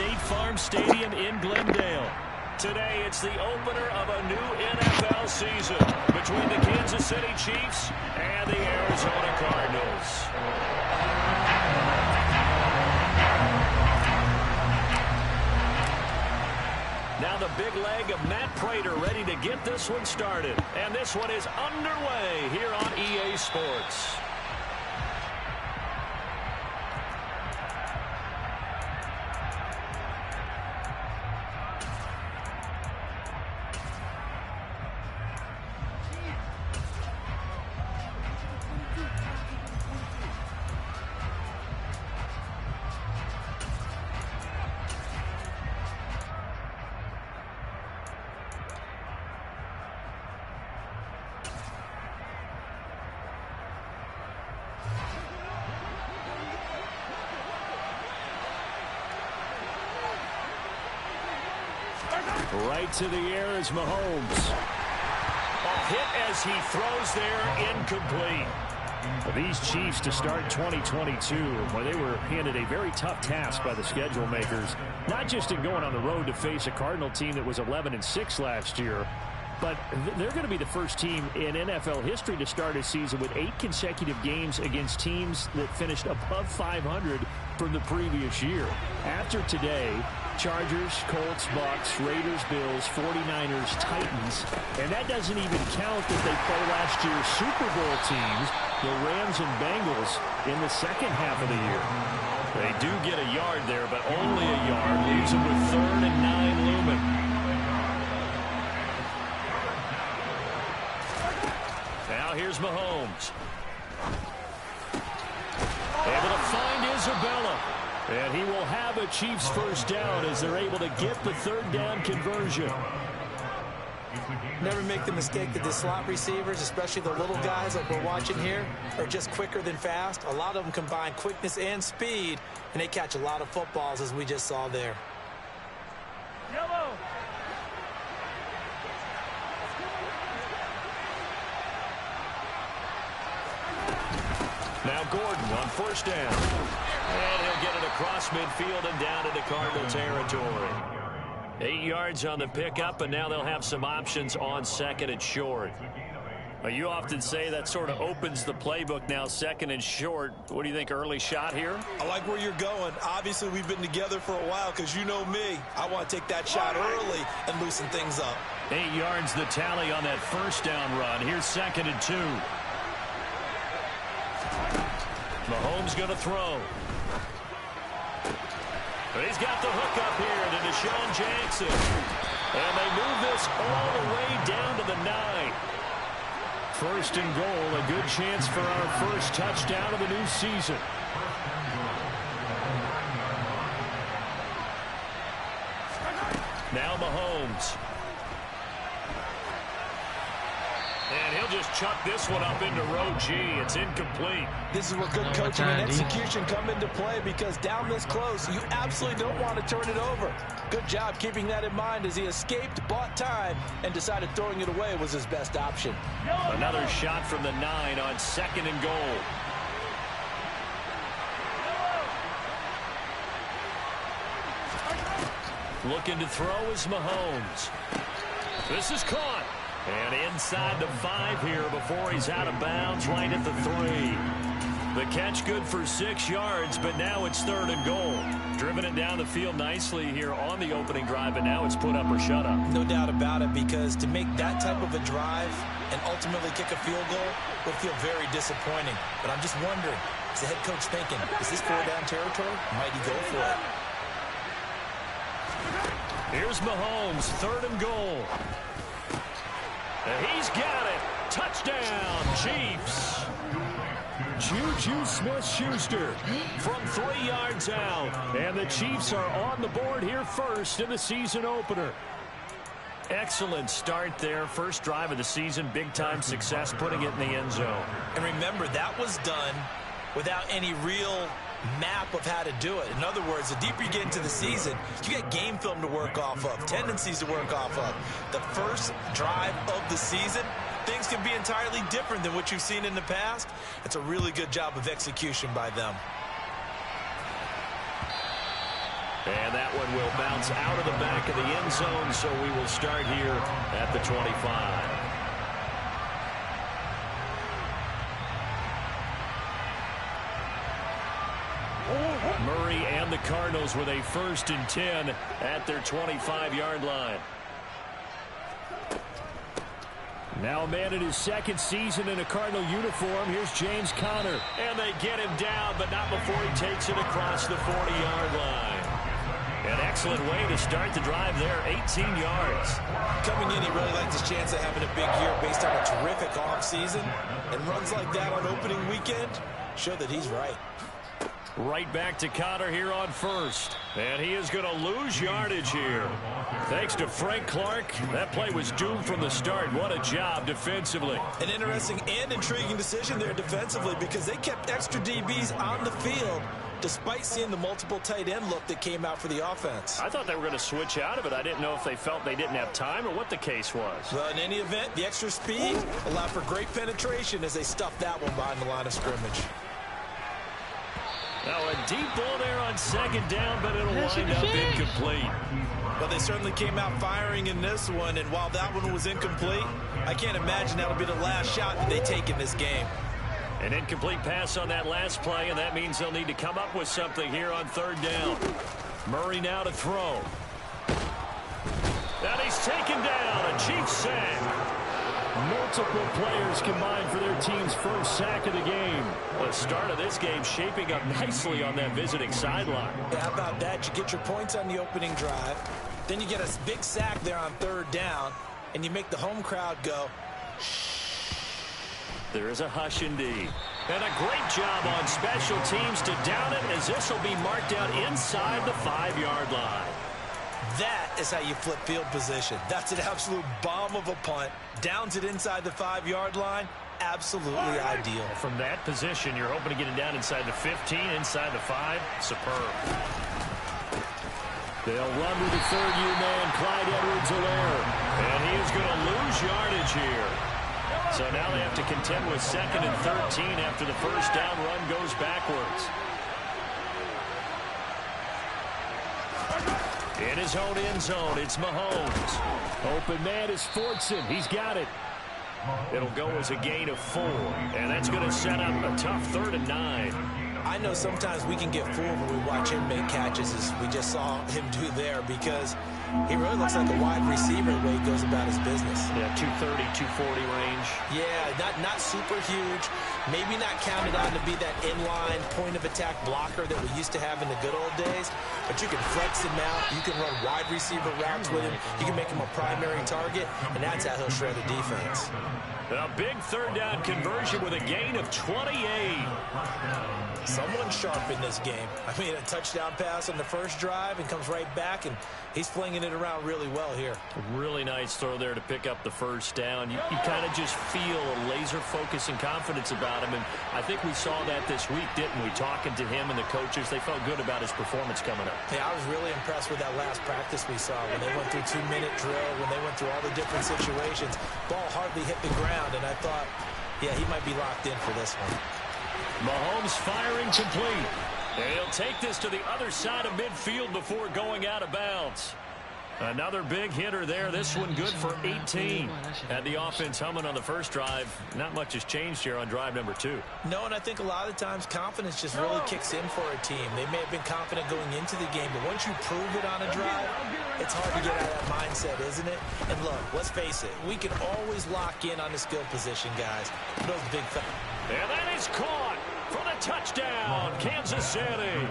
State Farm Stadium in Glendale. Today, it's the opener of a new NFL season between the Kansas City Chiefs and the Arizona Cardinals. Now the big leg of Matt Prater ready to get this one started. And this one is underway here on EA Sports. Right to the air is Mahomes. A hit as he throws there, incomplete. These Chiefs to start 2022, well, they were handed a very tough task by the schedule makers, not just in going on the road to face a Cardinal team that was 11-6 last year, but they're going to be the first team in NFL history to start a season with 8 consecutive games against teams that finished above 500 from the previous year. After today, Chargers, Colts, Bucks, Raiders, Bills, 49ers, Titans, and that doesn't even count that they play last year's Super Bowl teams, the Rams and Bengals, in the second half of the year. They do get a yard there, but only a yard. Leaves them with 3rd and 9 looming. Now here's Mahomes. Able to find Isabella. And he will have a Chiefs first down as they're able to get the 3rd down conversion. Never make the mistake that the slot receivers, especially the little guys like we're watching here, are just quicker than fast. A lot of them combine quickness and speed, and they catch a lot of footballs, as we just saw there. Yellow. Now Gordon on first down. And he'll get it across midfield and down into Cardinal territory. 8 yards on the pickup, and now they'll have some options on 2nd and short. Well, you often say that sort of opens the playbook now, 2nd and short. What do you think, early shot here? I like where you're going. Obviously, we've been together for a while because you know me. I want to take that shot early and loosen things up. 8 yards the tally on that first down run. Here's 2nd and 2. Mahomes going to throw. But he's got the hook up here to Deshaun Jackson. And they move this all the way down to the 9. 1st and goal, a good chance for our first touchdown of the new season. Now Mahomes. And he'll just chuck this one up into row G. It's incomplete. This is where good coaching and execution come into play, because down this close, you absolutely don't want to turn it over. Good job keeping that in mind as he escaped, bought time, and decided throwing it away was his best option. Another shot from the 9 on 2nd and goal. Looking to throw is Mahomes. This is caught. And inside the 5 here before he's out of bounds, right at the 3. The catch good for 6 yards, but now it's 3rd and goal. Driven it down the field nicely here on the opening drive, and now it's put up or shut up. No doubt about it, because to make that type of a drive and ultimately kick a field goal would feel very disappointing. But I'm just wondering, is the head coach thinking, is this 4-down territory? Might he go for it? Here's Mahomes, 3rd and goal. And he's got it. Touchdown, Chiefs. Juju Smith-Schuster from 3 yards out. And the Chiefs are on the board here first in the season opener. Excellent start there. First drive of the season. Big-time success putting it in the end zone. And remember, that was done without any real map of how to do it. In other words, the deeper you get into the season, you get game film to work off of, tendencies to work off of. The first drive of the season, things can be entirely different than what you've seen in the past. It's a really good job of execution by them. And that one will bounce out of the back of the end zone, so we will start here at the 25. Murray and the Cardinals with a 1st and 10 at their 25-yard line. Now a man in his 2nd season in a Cardinal uniform. Here's James Conner. And they get him down, but not before he takes it across the 40-yard line. An excellent way to start the drive there, 18 yards. Coming in, he really liked his chance of having a big year based on a terrific offseason. And runs like that on opening weekend show that he's right. Right back to Conner here on 1st. And he is going to lose yardage here. Thanks to Frank Clark, that play was doomed from the start. What a job defensively. An interesting and intriguing decision there defensively because they kept extra DBs on the field despite seeing the multiple tight end look that came out for the offense. I thought they were going to switch out of it. I didn't know if they felt they didn't have time or what the case was. Well, in any event, the extra speed allowed for great penetration as they stuffed that one behind the line of scrimmage. Now a deep ball there on 2nd down, but it'll wind up incomplete. Well, they certainly came out firing in this one, and while that one was incomplete, I can't imagine that'll be the last shot that they take in this game. An incomplete pass on that last play, and that means they'll need to come up with something here on 3rd down. Murray now to throw. And he's taken down, a Chiefs sack. Multiple players combined for their team's 1st sack of the game. The start of this game shaping up nicely on that visiting sideline. Yeah, how about that? You get your points on the opening drive. Then you get a big sack there on 3rd down, and you make the home crowd go, shh. There is a hush indeed. And a great job on special teams to down it as this will be marked out inside the 5-yard line. That is how you flip field position. That's an absolute bomb of a punt. Downs it inside the 5-yard line. Absolutely ideal. From that position, you're hoping to get it down inside the 15, inside the 5. Superb. They'll run with the 3rd-year man, Clyde Edwards-Helaire. And he is going to lose yardage here. So now they have to contend with 2nd and 13 after the 1st down run goes backwards. In his own end zone, it's Mahomes. Open man is Fortson. He's got it. It'll go as a gain of 4. And that's going to set up a tough 3rd and 9. I know sometimes we can get fooled when we watch him make catches as we just saw him do there because he really looks like a wide receiver the way he goes about his business. Yeah, 230, 240 range. Yeah, not super huge. Maybe not counted on to be that inline point-of-attack blocker that we used to have in the good old days. But you can flex him out. You can run wide receiver routes with him. You can make him a primary target, and that's how he'll shred a defense. A big 3rd down conversion with a gain of 28. Someone sharp in this game. I mean, a touchdown pass on the 1st drive and comes right back, and he's flinging it around really well here. Really nice throw there to pick up the 1st down. You kind of just feel a laser focus and confidence about him, and I think we saw that this week, didn't we? Talking to him and the coaches, they felt good about his performance coming up. Yeah, I was really impressed with that last practice we saw when they went through 2-minute drill, when they went through all the different situations. Ball hardly hit the ground, and I thought, yeah, he might be locked in for this one. Mahomes firing complete. And he'll take this to the other side of midfield before going out of bounds. Another big hitter there. This one good for 18. Had the offense humming on the 1st drive. Not much has changed here on drive number 2. No, and I think a lot of the times confidence just really kicks in for a team. They may have been confident going into the game, but once you prove it on a drive, it's hard to get out of that mindset, isn't it? And look, let's face it, we can always lock in on the skill position, guys. Those big and that is caught for the touchdown, Kansas City.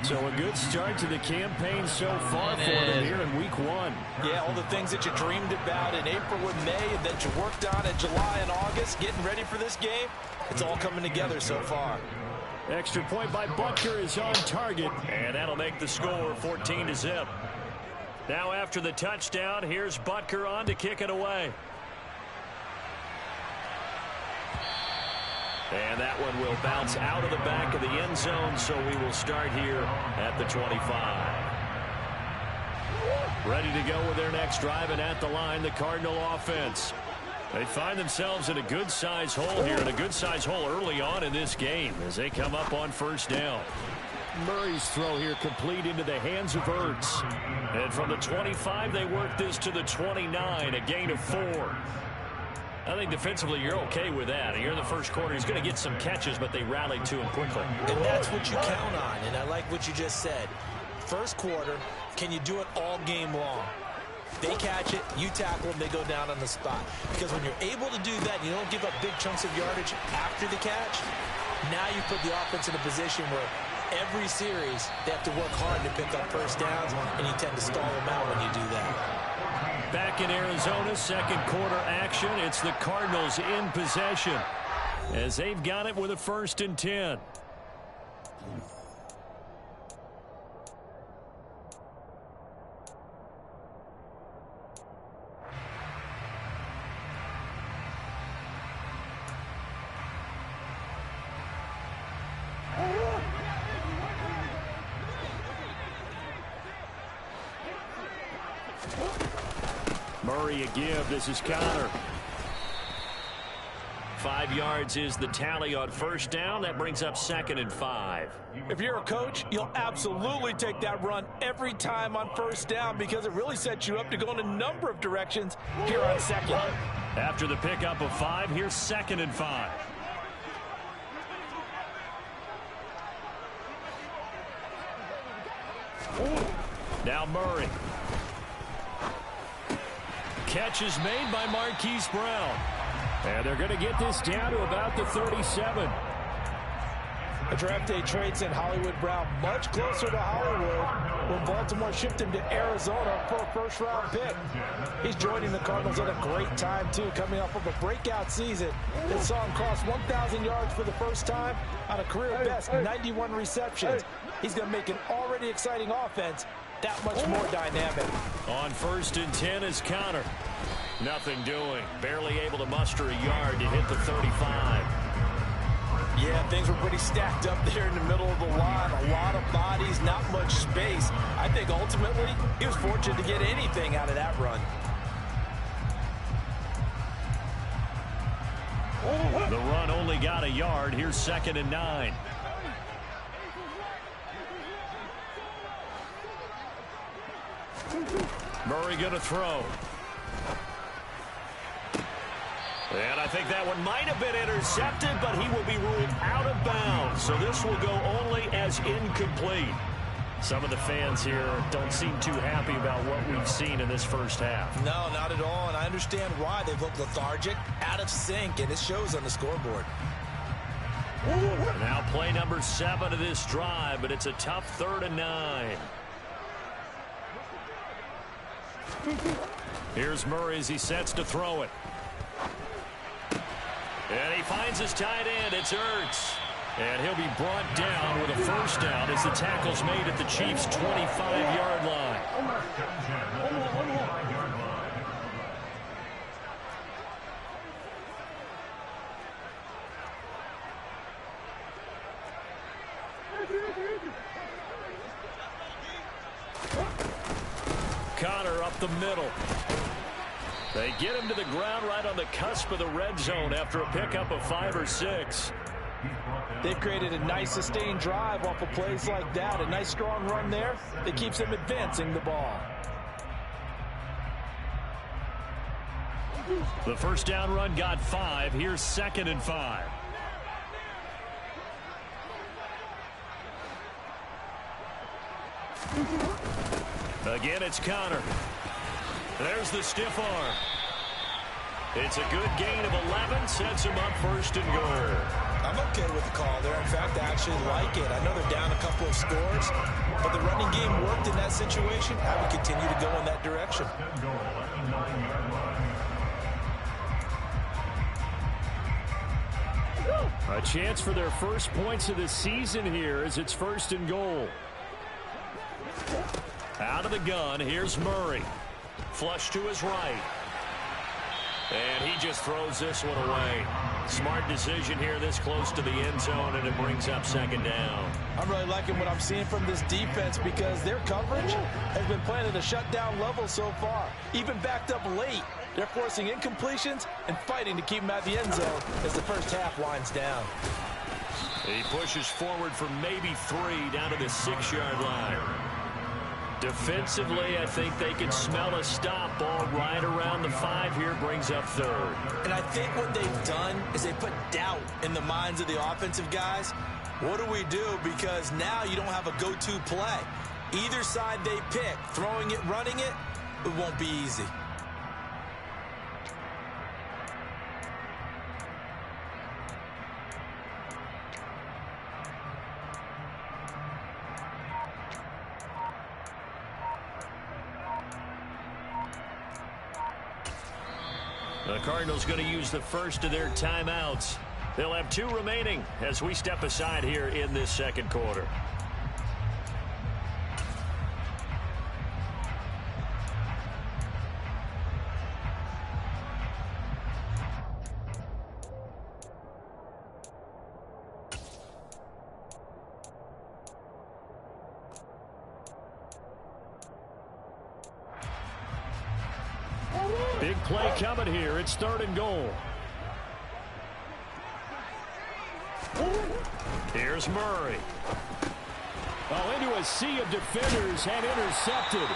So a good start to the campaign so far for them here in week 1. Yeah, all the things that you dreamed about in April and May and that you worked on in July and August, getting ready for this game, it's all coming together so far. Extra point by Butker is on target, and that'll make the score 14-0. Now after the touchdown, here's Butker on to kick it away. And that one will bounce out of the back of the end zone, so we will start here at the 25. Ready to go with their next drive, and at the line, the Cardinal offense. They find themselves in a good-sized hole here, and a good-sized hole early on in this game as they come up on 1st down. Murray's throw here complete into the hands of Ertz. And from the 25, they work this to the 29, a gain of 4. I think defensively you're okay with that. Here in the first quarter, he's going to get some catches, but they rallied to him quickly. And that's what you count on, and I like what you just said. First quarter, can you do it all game long? They catch it, you tackle them, they go down on the spot. Because when you're able to do that, and you don't give up big chunks of yardage after the catch, now you put the offense in a position where every series they have to work hard to pick up first downs, and you tend to stall them out when you do that. Back in Arizona, second quarter action. It's the Cardinals in possession as they've got it with a 1st and 10. Murray a give. This is Connor. 5 yards is the tally on first down. That brings up 2nd and 5. If you're a coach, you'll absolutely take that run every time on first down because it really sets you up to go in a number of directions here on second. After the pickup of 5, here's 2nd and 5. Now Murray. Catch is made by Marquise Brown. And they're going to get this down to about the 37. A draft day trade sent Hollywood Brown much closer to Hollywood when Baltimore shipped him to Arizona for a first-round pick. He's joining the Cardinals at a great time, too, coming off of a breakout season that saw him cross 1,000 yards for the first time on a career-best 91 receptions. He's going to make an already exciting offense that much more dynamic. On 1st and 10 is Connor. Nothing doing. Barely able to muster a yard to hit the 35. Yeah, things were pretty stacked up there in the middle of the line. A lot of bodies, not much space. I think ultimately he was fortunate to get anything out of that run. The run only got a yard. Here's 2nd and 9. Murray going to throw. And I think that one might have been intercepted, but he will be ruled out of bounds. So this will go only as incomplete. Some of the fans here don't seem too happy about what we've seen in this first half. No, not at all, and I understand why. They've looked lethargic, out of sync, and it shows on the scoreboard. Now play number 7 of this drive, but it's a tough 3rd and 9. Here's Murray as he sets to throw it. And he finds his tight end. It's Ertz. And he'll be brought down with a first down as the tackle's made at the Chiefs' 25-yard line. Connor up the middle. They get him to the ground right on the cusp of the red zone after a pickup of 5 or 6. They've created a nice sustained drive off of plays like that. A nice strong run there that keeps them advancing the ball. The first down run got 5. Here's 2nd and 5. Again, it's Connor. There's the stiff arm. It's a good gain of 11. Sets him up 1st and goal. I'm okay with the call there. In fact, I actually like it. I know they're down a couple of scores, but the running game worked in that situation. I would continue to go in that direction. A chance for their first points of the season here as it's 1st and goal. Out of the gun, here's Murray. Flush to his right. And he just throws this one away. Smart decision here this close to the end zone, and it brings up 2nd down. I'm really liking what I'm seeing from this defense because their coverage has been playing at a shutdown level so far. Even backed up late, they're forcing incompletions and fighting to keep them out of the end zone as the first half winds down. He pushes forward for maybe 3 down to the 6-yard line. Defensively, I think they can smell a stop. Ball right around the 5 here, brings up 3rd. And I think what they've done is they put doubt in the minds of the offensive guys. What do we do? Because now you don't have a go-to play. Either side they pick, throwing it, running it, it won't be easy. The Cardinals going to use the first of their timeouts. They'll have 2 remaining as we step aside here in this second quarter. Big play coming here. It's 3rd and goal. Here's Murray. Oh, into a sea of defenders and intercepted.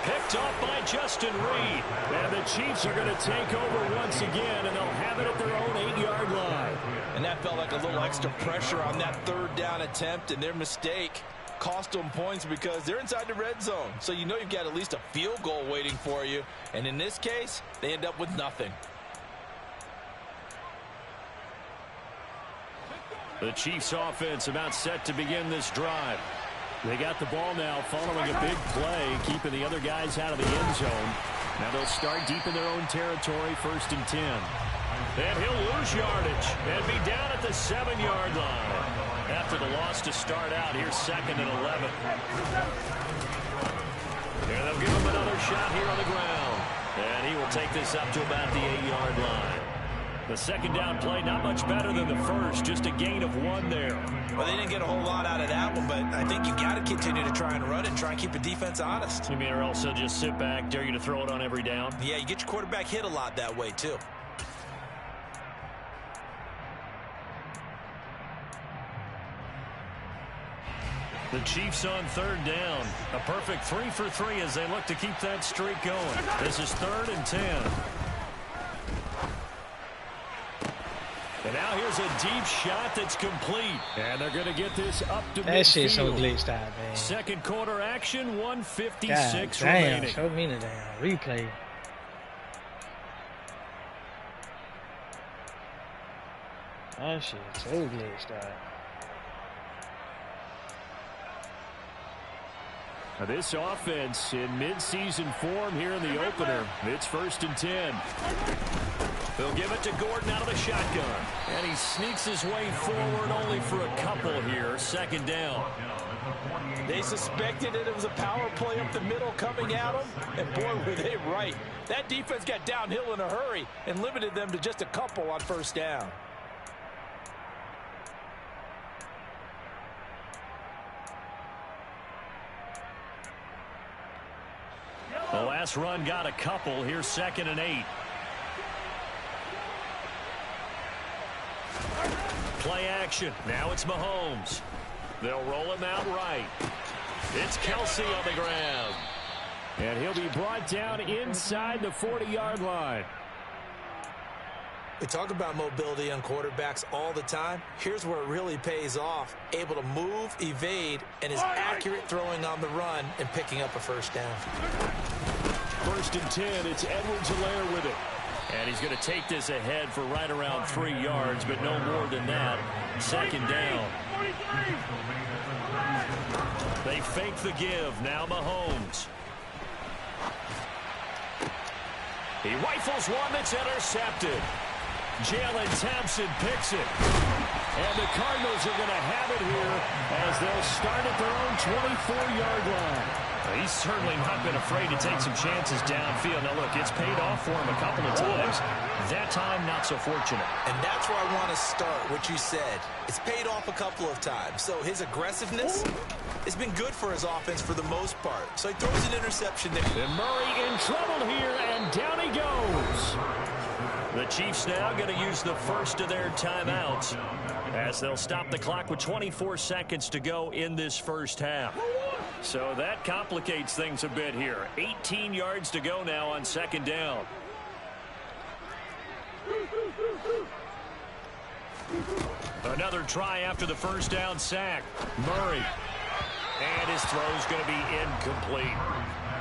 Picked off by Justin Reed. And the Chiefs are going to take over once again, and they'll have it at their own 8-yard line. And that felt like a little extra pressure on that 3rd down attempt, and their mistake cost them points because they're inside the red zone. So you know you've got at least a field goal waiting for you. And in this case, they end up with nothing. The Chiefs offense about set to begin this drive. They got the ball now following a big play, keeping the other guys out of the end zone. Now they'll start deep in their own territory, 1st and 10. And he'll lose yardage and be down at the 7-yard line. After the loss to start out, here's 2nd and 11. And they'll give him another shot here on the ground. And he will take this up to about the 8-yard line. The 2nd down play, not much better than the first, just a gain of 1 there. Well, they didn't get a whole lot out of that one, but I think you got to continue to try and run it and try and keep the defense honest. You mean, or else they'll just sit back, dare you to throw it on every down? Yeah, you get your quarterback hit a lot that way, too. The Chiefs on 3rd down. A perfect 3 for 3 as they look to keep that streak going. This is 3rd and 10. And now here's a deep shot that's complete. And they're going to get this up to midfield. That shit's so glitched out, man. Second quarter action, 1:56 God, remaining. damn, show me the damn replay. That shit's so glitched out. Now this offense in midseason form here in the opener. It's 1st and 10. They'll give it to Gordon out of the shotgun. And he sneaks his way forward only for a couple here. 2nd down. They suspected it was a power play up the middle coming at them, and boy, were they right. That defense got downhill in a hurry and limited them to just a couple on 1st down. The last run got a couple. Here's 2nd and 8. Play action. Now it's Mahomes. They'll roll him out right. It's Kelsey on the ground. And he'll be brought down inside the 40-yard line. We talk about mobility on quarterbacks all the time. Here's where it really pays off. Able to move, evade, and is accurate throwing on the run and picking up a 1st down. 1st and 10. It's Edwards-Helaire with it. And he's going to take this ahead for right around 3 yards, but no more than that. 2nd down. They fake the give. Now Mahomes. He rifles one that's intercepted. Jalen Thompson picks it. And the Cardinals are going to have it here as they'll start at their own 24-yard line. He's certainly not been afraid to take some chances downfield. Now, look, it's paid off for him a couple of times. That time, not so fortunate. And that's where I want to start, what you said. It's paid off a couple of times. So his aggressiveness has been good for his offense for the most part. So he throws an interception there. And Murray in trouble here, and down he goes. The Chiefs now going to use the first of their timeouts as they'll stop the clock with 24 seconds to go in this first half. So that complicates things a bit here. 18 yards to go now on second down. Another try after the first down sack. Murray. And his throw's going to be incomplete.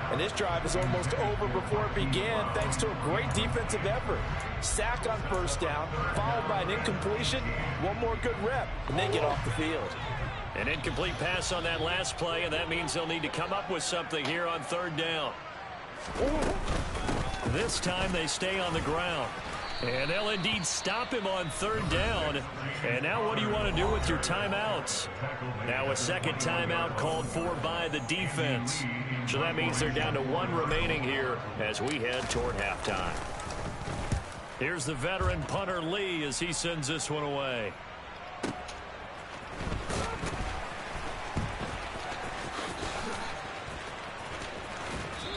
And this drive is almost over before it began thanks to a great defensive effort. Sack on first down, followed by an incompletion. One more good rep, and they get off the field. An incomplete pass on that last play, and that means they'll need to come up with something here on third down. This time they stay on the ground. And they'll indeed stop him on third down. And now what do you want to do with your timeouts? Now a second timeout called for by the defense. So that means they're down to one remaining here as we head toward halftime. Here's the veteran punter Lee as he sends this one away.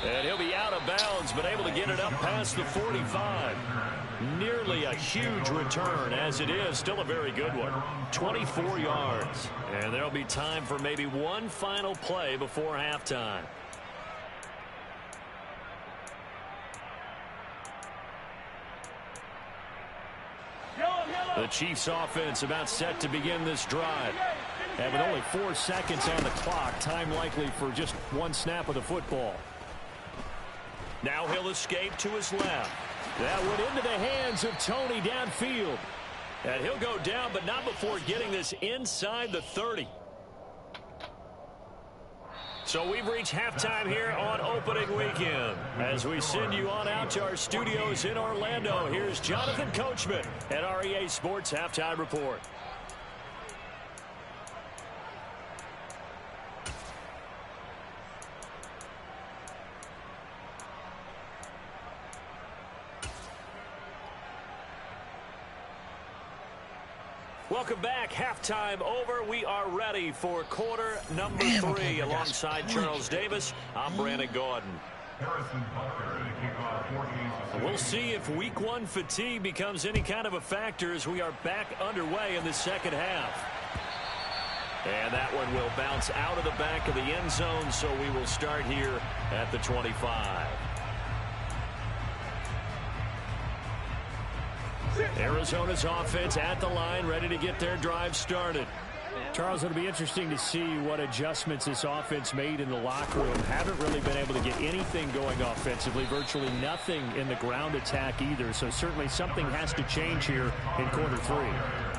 And he'll be out of bounds, but able to get it up past the 45. Nearly a huge return, as it is. Still a very good one. 24 yards. And there'll be time for maybe one final play before halftime. The Chiefs offense about set to begin this drive. And with only 4 seconds on the clock, time likely for just one snap of the football. Now he'll escape to his left. That went into the hands of Tony downfield. And he'll go down, but not before getting this inside the 30. So we've reached halftime here on opening weekend. As we send you on out to our studios in Orlando, here's Jonathan Coachman at REA Sports Halftime Report. Welcome back. Halftime over. We are ready for quarter number 3. Alongside Charles Davis, I'm Brandon Gordon. We'll see if week 1 fatigue becomes any kind of a factor as we are back underway in the second half. And that one will bounce out of the back of the end zone, so we will start here at the 25. Arizona's offense at the line, ready to get their drive started. Charles, it'll be interesting to see what adjustments this offense made in the locker room. Haven't really been able to get anything going offensively, virtually nothing in the ground attack either. So certainly something has to change here in quarter 3.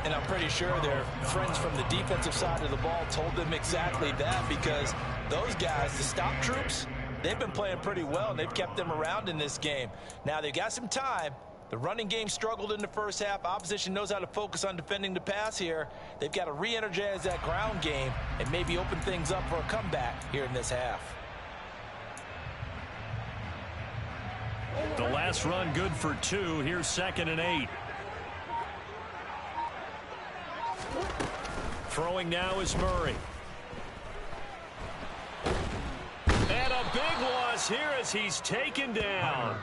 And I'm pretty sure their friends from the defensive side of the ball told them exactly that, because those guys, the stop troops, they've been playing pretty well, and they've kept them around in this game. Now they've got some time. The running game struggled in the first half. Opposition knows how to focus on defending the pass here. They've got to re-energize that ground game and maybe open things up for a comeback here in this half. The last run good for 2. Here's 2nd and 8. Throwing now is Murray. And a big loss here as he's taken down.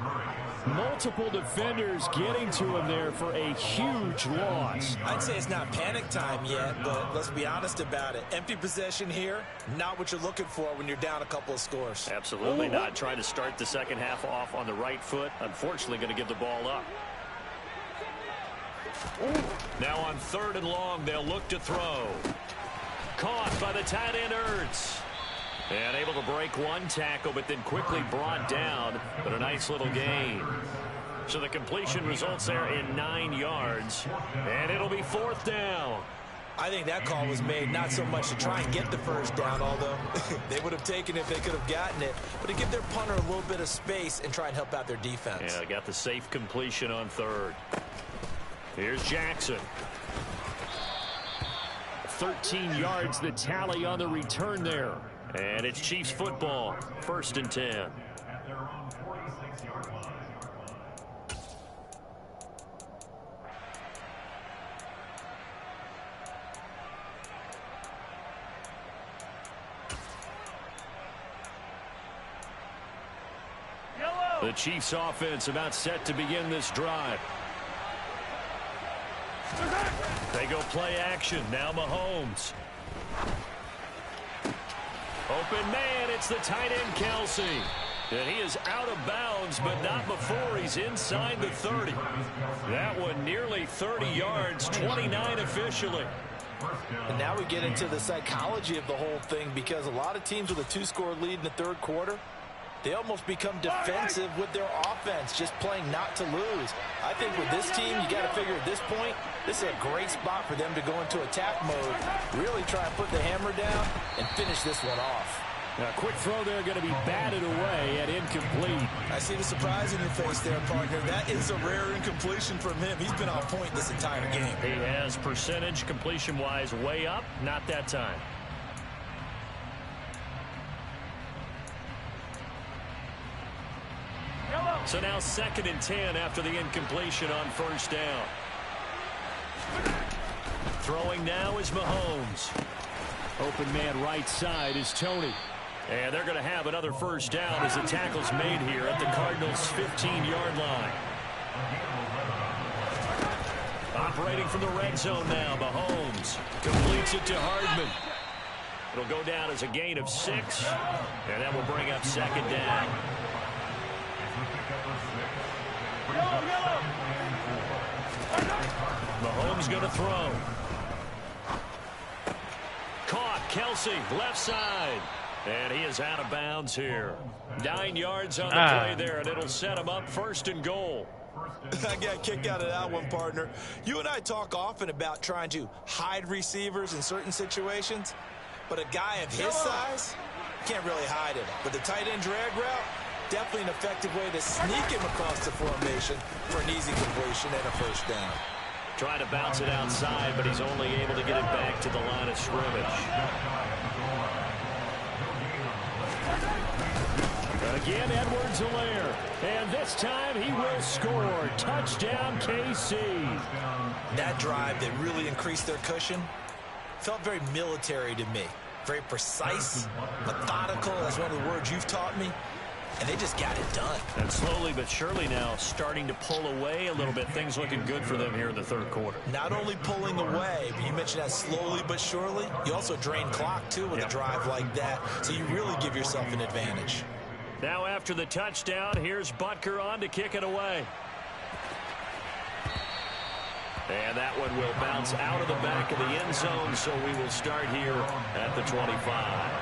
Multiple defenders getting to him there for a huge loss. I'd say it's not panic time yet, but let's be honest about it. Empty possession here, not what you're looking for when you're down a couple of scores. Absolutely not. Trying to start the second half off on the right foot. Unfortunately, going to give the ball up. Now on 3rd and long, they'll look to throw. Caught by the tight end Ertz. And able to break one tackle, but then quickly brought down. But a nice little gain. So the completion results there in 9 yards. And it'll be 4th down. I think that call was made not so much to try and get the first down, although they would have taken it if they could have gotten it, but to give their punter a little bit of space and try and help out their defense. Yeah, got the safe completion on 3rd. Here's Jackson. 13 yards the tally on the return there. And it's Chiefs football, 1st and 10. The Chiefs offense about set to begin this drive. They go play action. Now Mahomes. Open man, it's the tight end Kelce. And he is out of bounds, but not before he's inside the 30. That one nearly 30 yards, 29 officially. And now we get into the psychology of the whole thing, because a lot of teams with a 2-score lead in the third quarter, they almost become defensive with their offense, just playing not to lose. I think with this team, you got to figure at this point, this is a great spot for them to go into attack mode, really try and put the hammer down and finish this one off. Now, quick throw there, going to be batted away at incomplete. I see the surprise in your face there, partner. That is a rare incompletion from him. He's been on point this entire game. He has percentage completion-wise way up, not that time. So now 2nd and 10 after the incompletion on first down. Throwing now is Mahomes. Open man right side is Tony. And they're going to have another first down as the tackle's made here at the Cardinals' 15-yard line. Operating from the red zone now, Mahomes completes it to Hardman. It'll go down as a gain of 6, and that will bring up 2nd down. Mahomes going to throw. Caught, Kelce, left side. And he is out of bounds here. 9 yards on the play there, and it'll set him up 1st and goal. I got a kick out of that one, partner. You and I talk often about trying to hide receivers in certain situations, but a guy of his size can't really hide him. But the tight end drag route, definitely an effective way to sneak him across the formation for an easy completion and a first down. Trying to bounce it outside, but he's only able to get it back to the line of scrimmage. Again, Edwards-Helaire. And this time he will score. Touchdown, KC. That drive that really increased their cushion felt very military to me. Very precise, methodical. That's one of the words you've taught me. And they just got it done. And slowly but surely now starting to pull away a little bit. Things looking good for them here in the third quarter. Not only pulling away, but you mentioned that slowly but surely. You also drain clock, too, with a drive like that. So you really give yourself an advantage. Now after the touchdown, here's Butker on to kick it away. And that one will bounce out of the back of the end zone, so we will start here at the 25.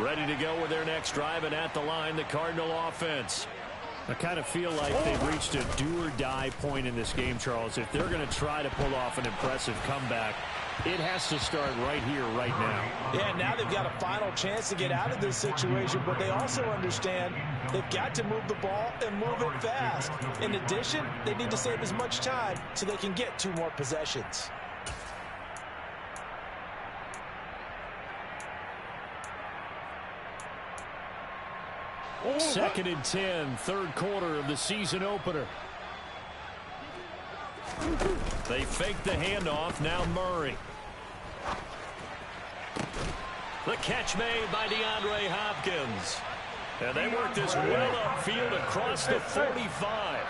Ready to go with their next drive, and at the line, the Cardinal offense. I kind of feel like they've reached a do-or-die point in this game, Charles. If they're going to try to pull off an impressive comeback, it has to start right here, right now. Yeah, now they've got a final chance to get out of this situation, but they also understand they've got to move the ball and move it fast. In addition, they need to save as much time so they can get 2 more possessions. Second and 10, third quarter of the season opener. They fake the handoff, now Murray. The catch made by DeAndre Hopkins. And they work this well upfield across the 45.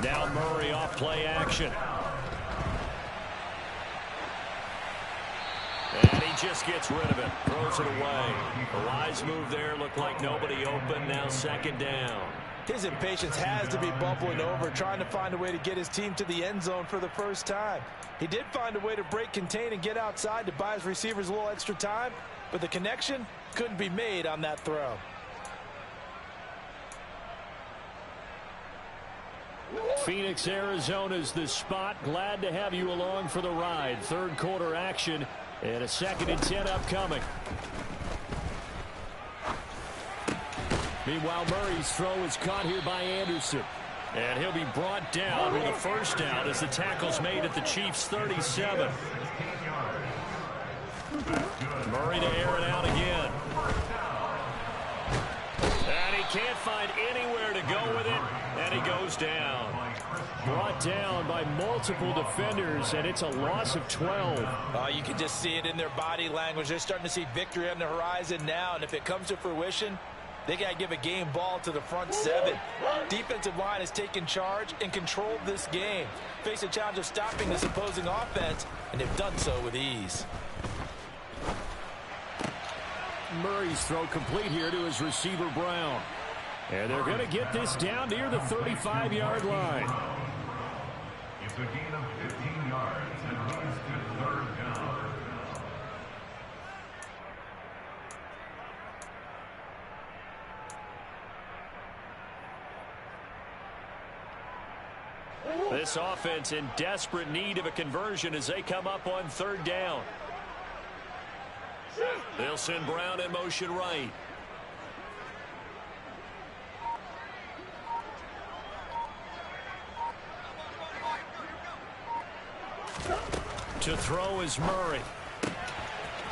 Now Murray off play action. And he just gets rid of it, throws it away. A wise move there, looked like nobody open, now 2nd down. His impatience has to be bubbling over, trying to find a way to get his team to the end zone for the first time. He did find a way to break contain and get outside to buy his receivers a little extra time, but the connection couldn't be made on that throw. Phoenix, Arizona's the spot. Glad to have you along for the ride. Third quarter action and a 2nd and 10 upcoming. Meanwhile, Murray's throw is caught here by Anderson. And he'll be brought down with a first down as the tackle's made at the Chiefs' 37. Murray to air it out again. And he can't find anywhere to go with it. And he goes down. Brought down by multiple defenders, and it's a loss of 12. You can just see it in their body language. They're starting to see victory on the horizon now, and if it comes to fruition, they got to give a game ball to the front seven. Defensive line has taken charge and controlled this game. Face a challenge of stopping this opposing offense, and they've done so with ease. Murray's throw complete here to his receiver, Brown. And they're going to get this down near the 35-yard line. It's a gain of 15 yards and moves to 3rd down. This offense in desperate need of a conversion as they come up on 3rd down. They'll send Brown in motion right. To throw is Murray.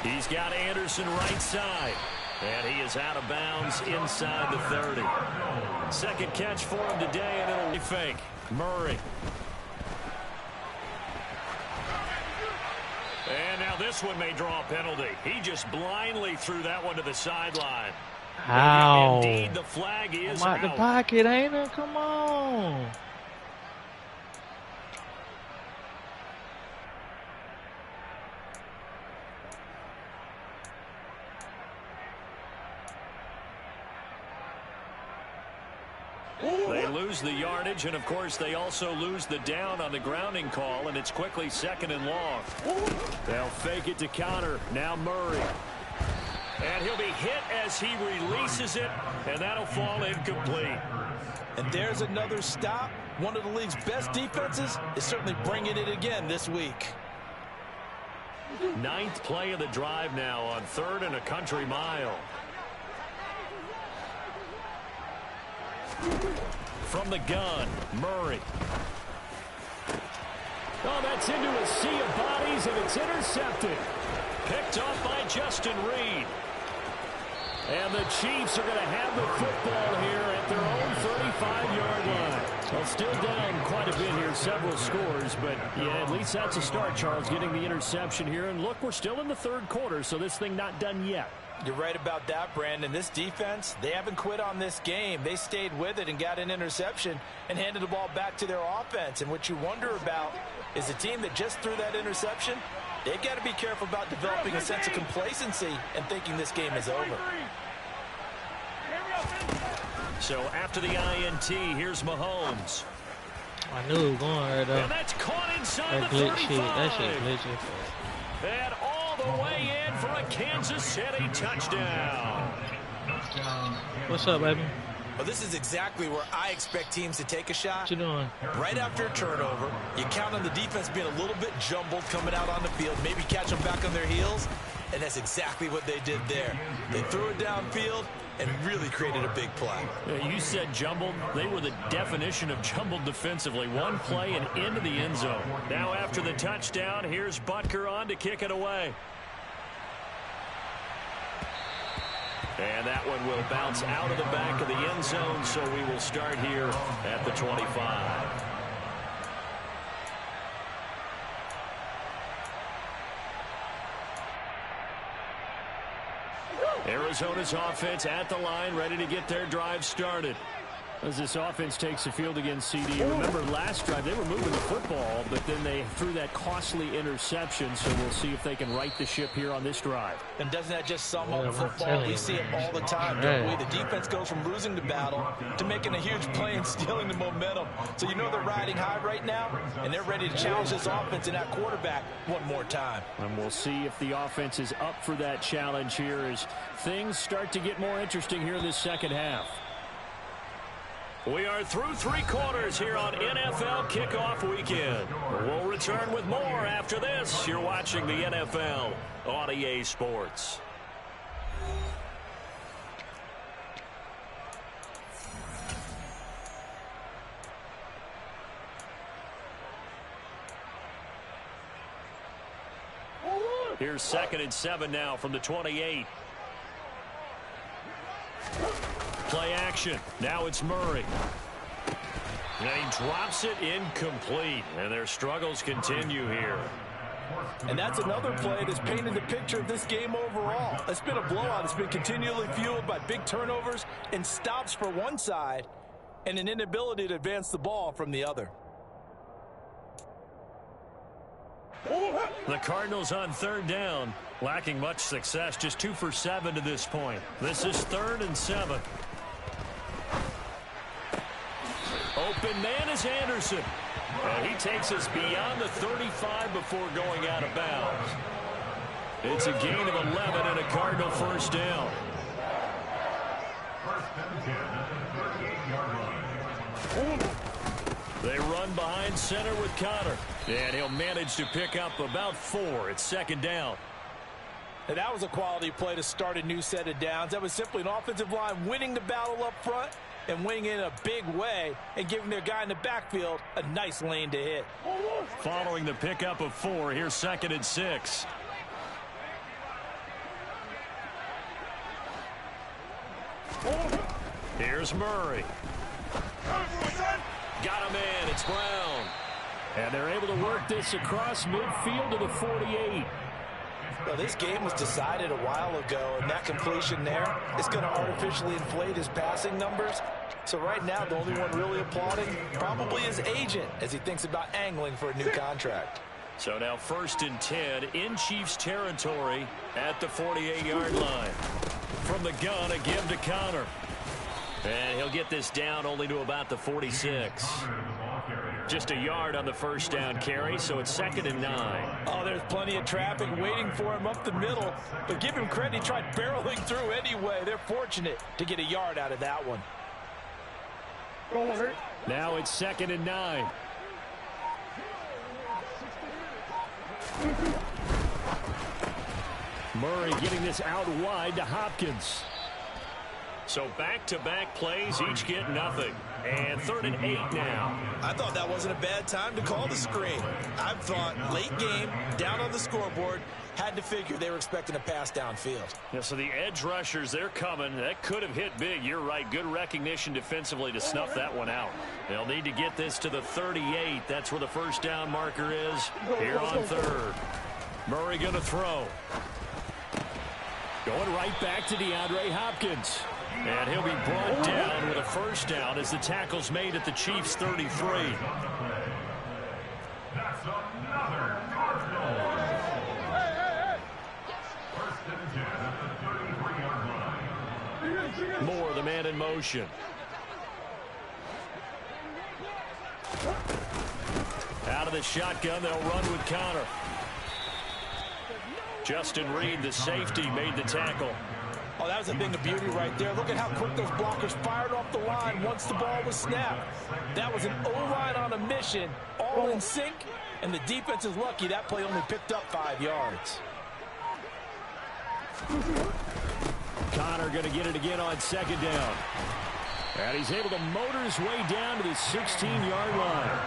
He's got Anderson right side. And he is out of bounds inside the 30. Second catch for him today, and it'll be fake. Murray. And now this one may draw a penalty. He just blindly threw that one to the sideline. Ow. Indeed, the flag is I'm out the pocket, ain't it? Come on. They lose the yardage, and of course they also lose the down on the grounding call, and it's quickly 2nd and long. They'll fake it to counter. Now Murray. And he'll be hit as he releases it, and that'll fall incomplete. And there's another stop. One of the league's best defenses is certainly bringing it again this week. 9th play of the drive now on 3rd and a country mile. From the gun, Murray. Oh, that's into a sea of bodies, and it's intercepted. Picked off by Justin Reed. And the Chiefs are going to have the football here at their own 35-yard line. Well, still down quite a bit here, several scores, but yeah, at least that's a start, Charles, getting the interception here. And look, we're still in the 3rd quarter, so this thing not done yet. You're right about that, Brandon. This defense, they haven't quit on this game. They stayed with it and got an interception and handed the ball back to their offense. And what you wonder about is the team that just threw that interception, they've got to be careful about developing a sense of complacency and thinking this game is over. So after the INT, here's Mahomes. I knew it was going right there. And that's caught inside That the glitch 35. shit. That shit glitching. And all the way in for a Kansas City touchdown. What's up, baby? Well, this is exactly where I expect teams to take a shot. What you doing? Right after a turnover, you count on the defense being a little bit jumbled coming out on the field, maybe catch them back on their heels, and that's exactly what they did there. They threw it downfield and really created a big play. You said jumbled. They were the definition of jumbled defensively. One play and into the end zone. Now after the touchdown, here's Butker on to kick it away. And that one will bounce out of the back of the end zone, so we will start here at the 25. Arizona's offense at the line, ready to get their drive started. As this offense takes the field against CD. Remember last drive they were moving the football, but then they threw that costly interception, so we'll see if they can right the ship here on this drive. And doesn't that just sum up football? We see it all the time, don't we? The defense goes from losing the battle to making a huge play and stealing the momentum. So you know they're riding high right now, and they're ready to challenge this offense and that quarterback one more time. And we'll see if the offense is up for that challenge here as things start to get more interesting here in this second half. We are through 3 quarters here on NFL Kickoff Weekend. We'll return with more after this. You're watching the NFL on EA Sports. Here's 2nd and 7 now from the 28. Play action. Now it's Murray. And he drops it incomplete, and their struggles continue here. And that's another play that's painted the picture of this game overall. It's been a blowout. It's been continually fueled by big turnovers and stops for one side and an inability to advance the ball from the other. The Cardinals on third down, lacking much success, just 2 for 7 to this point. This is 3rd and 7. Open man is Anderson. And he takes us beyond the 35 before going out of bounds. It's a gain of 11 and a Cardinal first down. They run behind center with Conner. And he'll manage to pick up about 4. It's 2nd down. And that was a quality play to start a new set of downs. That was simply an offensive line winning the battle up front and winning in a big way and giving their guy in the backfield a nice lane to hit. Following the pickup of 4, here's 2nd and 6. Here's Murray. Got him in. It's Brown. And they're able to work this across midfield to the 48. Well, this game was decided a while ago, and that completion there is going to artificially inflate his passing numbers. So right now, the only one really applauding probably his agent as he thinks about angling for a new contract. So now 1st and 10 in Chiefs territory at the 48-yard line. From the gun, a give to Conner. And he'll get this down only to about the 46. Just a yard on the first down carry, so it's 2nd and 9. Oh, there's plenty of traffic waiting for him up the middle. But give him credit, he tried barreling through anyway. They're fortunate to get a yard out of that one. Now it's 2nd and 9. Murray getting this out wide to Hopkins. So back-to-back plays, each get nothing. And 3rd and 8 now. I thought that wasn't a bad time to call the screen. I thought late game, down on the scoreboard, had to figure they were expecting a pass downfield. Yeah, so the edge rushers, they're coming. That could have hit big. You're right. Good recognition defensively to snuff that one out. They'll need to get this to the 38. That's where the first down marker is here on 3rd. Murray going to throw. Going right back to DeAndre Hopkins. And he'll be brought down with a first down as the tackle's made at the Chiefs' 33. That's another Cardinal. First and 10 at the 33-yard line. Moore, the man in motion. Out of the shotgun, they'll run with Conner. Justin Reed, the safety, made the tackle. Oh, that was a thing of beauty right there. Look at how quick those blockers fired off the line once the ball was snapped. That was an O-line on a mission, all in sync, and the defense is lucky that play only picked up 5 yards. Conner going to get it again on 2nd down. And he's able to motor his way down to the 16-yard line.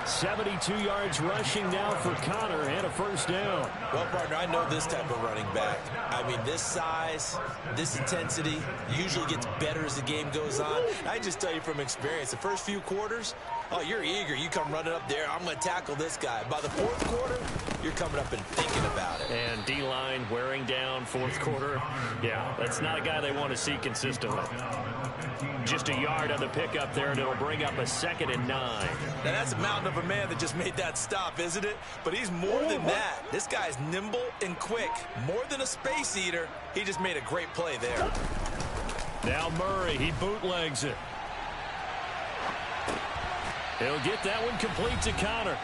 72 yards rushing now for Conner and a first down. Well, partner, I know this type of running back. I mean, this size, this intensity usually gets better as the game goes on. I just tell you from experience, the first few quarters, oh, you're eager. You come running up there, I'm going to tackle this guy. By the 4th quarter, you're coming up and thinking about it. And D-line wearing down 4th quarter. Yeah, that's not a guy they want to see consistently. Just a yard on the pickup there, and it'll bring up a 2nd and 9. Now, that's a mountain of a man that just made that stop, isn't it? But he's more than that. This guy's nimble and quick. More than a space eater. He just made a great play there. Now Murray, he bootlegs it. He'll get that one complete to Conner.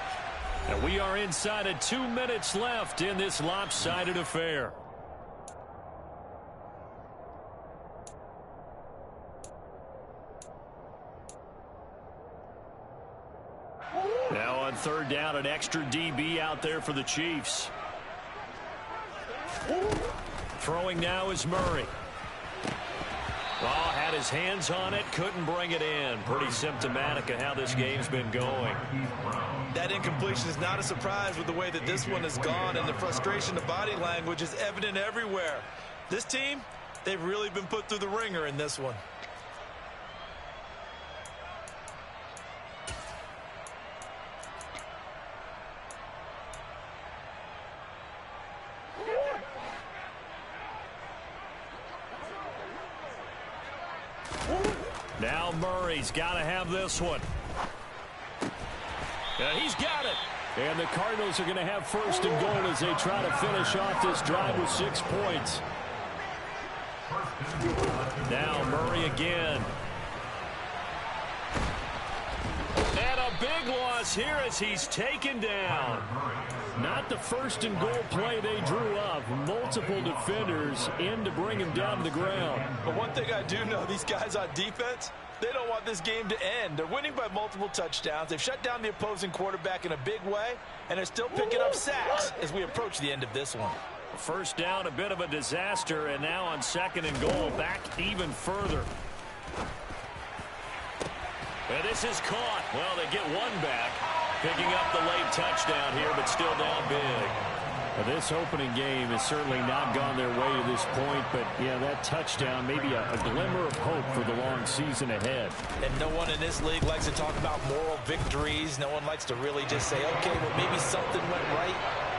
And we are inside of 2 minutes left in this lopsided affair. Now on 3rd down, an extra DB out there for the Chiefs. Throwing now is Murray. Oh, had his hands on it, couldn't bring it in. Pretty symptomatic of how this game's been going. That incompletion is not a surprise with the way that this one has gone, and the frustration, the body language is evident everywhere. This team, they've really been put through the ringer in this one. Murray's got to have this one. He's got it. And the Cardinals are going to have first and goal as they try to finish off this drive with 6 points. Now Murray again. And a big loss here as he's taken down. Not the first and goal play they drew up. Multiple defenders in to bring him down to the ground. But one thing I do know, these guys on defense, they don't want this game to end. They're winning by multiple touchdowns. They've shut down the opposing quarterback in a big way, and they're still picking up sacks as we approach the end of this one. First down, a bit of a disaster, and now on second and goal, back even further. And this is caught. Well, they get one back, picking up the late touchdown here, but still down big. Well, this opening game has certainly not gone their way to this point, but, yeah, that touchdown, maybe a glimmer of hope for the long season ahead. And no one in this league likes to talk about moral victories. No one likes to really just say, okay, well, maybe something went right.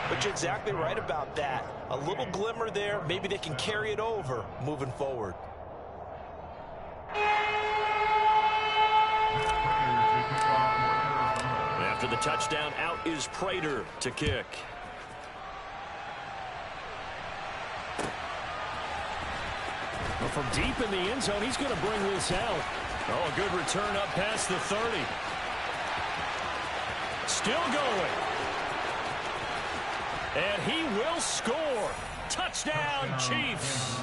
But you're exactly right about that. A little glimmer there. Maybe they can carry it over moving forward. After the touchdown, out is Prater to kick. Well, from deep in the end zone, he's going to bring this out. Oh, a good return up past the 30. Still going. And he will score. Touchdown, Chiefs.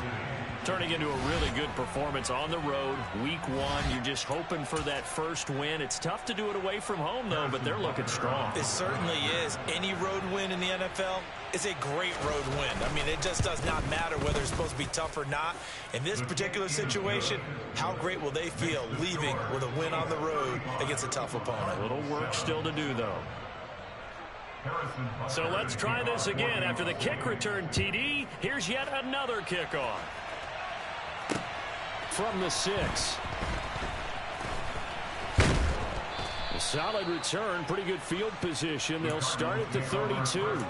Turning into a really good performance on the road. Week 1, you're just hoping for that first win. It's tough to do it away from home, though, but they're looking strong. It certainly is. Any road win in the NFL is a great road win. I mean, it just does not matter whether it's supposed to be tough or not. In this particular situation, how great will they feel leaving with a win on the road against a tough opponent? A little work still to do, though. So let's try this again. After the kick return, TD, here's yet another kickoff. From the 6. A solid return, pretty good field position. They'll start at the 32.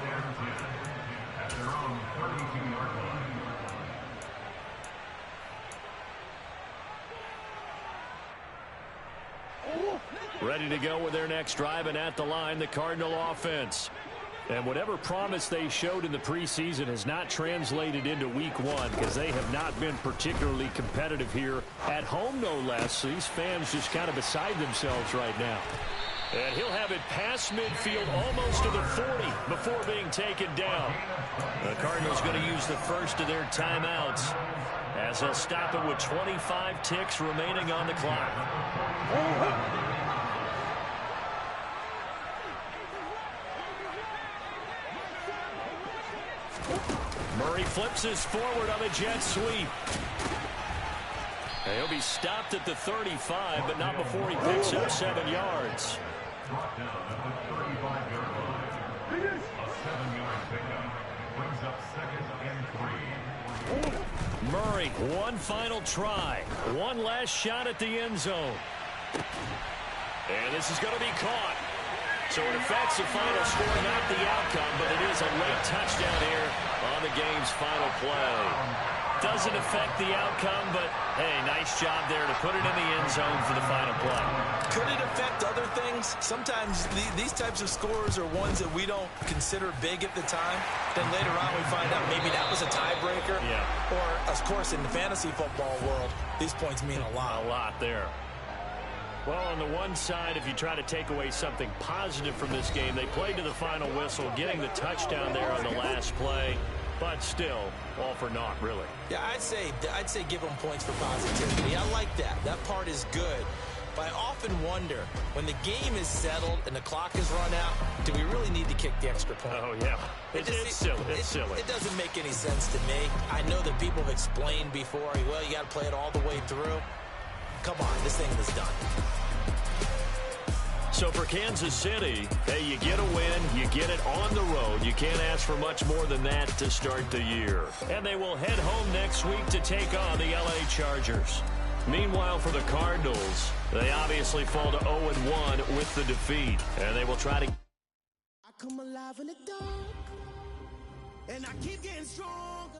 Ready to go with their next drive, and at the line, the Cardinal offense. And whatever promise they showed in the preseason has not translated into week 1 because they have not been particularly competitive here at home, no less. So these fans just kind of beside themselves right now. And he'll have it past midfield almost to the 40 before being taken down. The Cardinals going to use the first of their timeouts as they'll stop it with 25 ticks remaining on the clock. Murray flips his forward on a jet sweep. And he'll be stopped at the 35, but not before he picks up 7 yards. Brought down at the 35-yard line. A 7-yard pickup brings up second and 3. Murray, one final try. One last shot at the end zone. And this is going to be caught. So it affects the final score, not the outcome, but it is a late touchdown here on the game's final play. Doesn't affect the outcome, but, hey, nice job there to put it in the end zone for the final play. Could it affect other things? Sometimes these types of scores are ones that we don't consider big at the time. Then later on we find out maybe that was a tiebreaker. Yeah. Or, of course, in the fantasy football world, these points mean a lot. A lot there. Well, on the one side, if you try to take away something positive from this game, they played to the final whistle, getting the touchdown there on the last play. But still, all for naught, really. Yeah, I'd say give them points for positivity. I like that. That part is good. But I often wonder, when the game is settled and the clock is run out, do we really need to kick the extra point? Oh, yeah. It's silly. It's silly. It doesn't make any sense to me. I know that people have explained before, well, you got to play it all the way through. Come on, this thing is done. So for Kansas City, hey, you get a win, you get it on the road. You can't ask for much more than that to start the year. And they will head home next week to take on the LA Chargers. Meanwhile, for the Cardinals, they obviously fall to 0-1 with the defeat. And they will try to... I come alive in the dark, and I keep getting stronger.